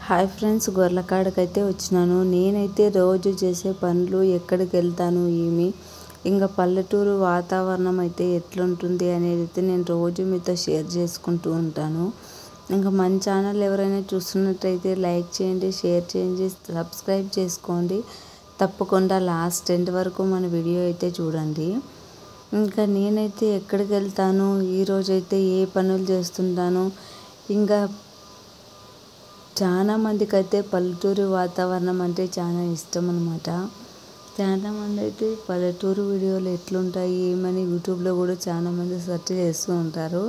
Hi friends, గొర్రెల కాడకైతే వచ్చినాను. నేనైతే రోజు చేసే పనులు, ఎక్కడికి వెళ్తాను, ఇంకా పల్లెటూరు వాతావరణం అయితే ఎట్లుంటుంది అనేది అయితే నేను రోజు మీతో షేర్ చేసుకుంటూ ఉంటాను. ఇంకా మన ఛానల్ ఎవరైనా చూస్తున్నట్టయితే లైక్ చేయండి, షేర్ చేయండి, సబ్స్క్రైబ్ చేసుకోండి. తప్పకుండా లాస్ట్ ఎండ్ వరకు మన వీడియో అయితే చూడండి. ఇంకా నేనైతే ఎక్కడికి వెళ్తాను, ఈరోజైతే ఏ పనులు చేస్తుంటాను, ఇంకా చాలా మందికి అయితే పల్లెటూరు వాతావరణం అంటే చాలా ఇష్టం అనమాట. చాలామంది అయితే పల్లెటూరు వీడియోలు ఎట్లుంటాయి ఏమని యూట్యూబ్లో కూడా చాలామంది సెర్చ్ చేస్తూ ఉంటారు.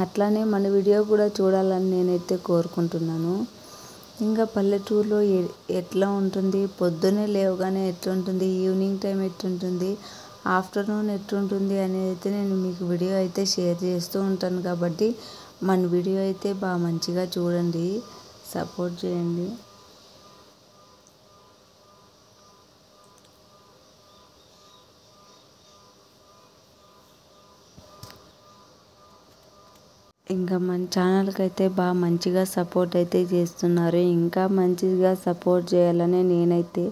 అట్లానే మన వీడియో కూడా చూడాలని నేనైతే కోరుకుంటున్నాను. ఇంకా పల్లెటూరులో ఎట్లా ఉంటుంది, పొద్దున్నే లేవగానే ఎట్లుంటుంది, ఈవినింగ్ టైం ఎట్లుంటుంది, ఆఫ్టర్నూన్ ఎట్లుంటుంది అనేది అయితే నేను మీకు వీడియో అయితే షేర్ చేస్తూ ఉంటాను. కాబట్టి మన వీడియో అయితే బాగా మంచిగా చూడండి, సపోర్ట్ చేయండి. ఇంకా మన ఛానల్కి అయితే బాగా మంచిగా సపోర్ట్ అయితే చేస్తున్నారు. ఇంకా మంచిగా సపోర్ట్ చేయాలని నేనైతే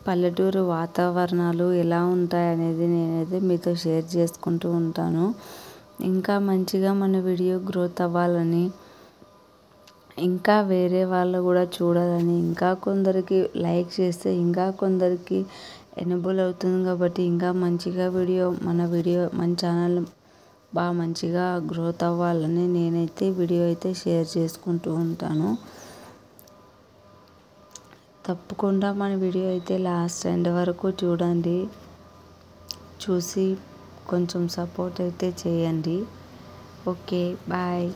పల్లెటూరు వాతావరణాలు ఎలా ఉంటాయి అనేది నేనైతే మీతో షేర్ చేసుకుంటూ ఉంటాను. ఇంకా మంచిగా మన వీడియో గ్రోత్ అవ్వాలని, ఇంకా వేరే వాళ్ళు కూడా చూడాలని, ఇంకా కొందరికి లైక్ చేస్తే ఇంకా కొందరికి ఎనేబుల్ అవుతుంది. కాబట్టి ఇంకా మంచిగా మన ఛానల్ బాగా మంచిగా గ్రోత్ అవ్వాలని నేనైతే వీడియో అయితే షేర్ చేసుకుంటూ ఉంటాను. తప్పకుండా మన వీడియో అయితే లాస్ట్ ఎండ్ వరకు చూడండి, చూసి కొంచెం సపోర్ట్ అయితే చేయండి. Okay, bye.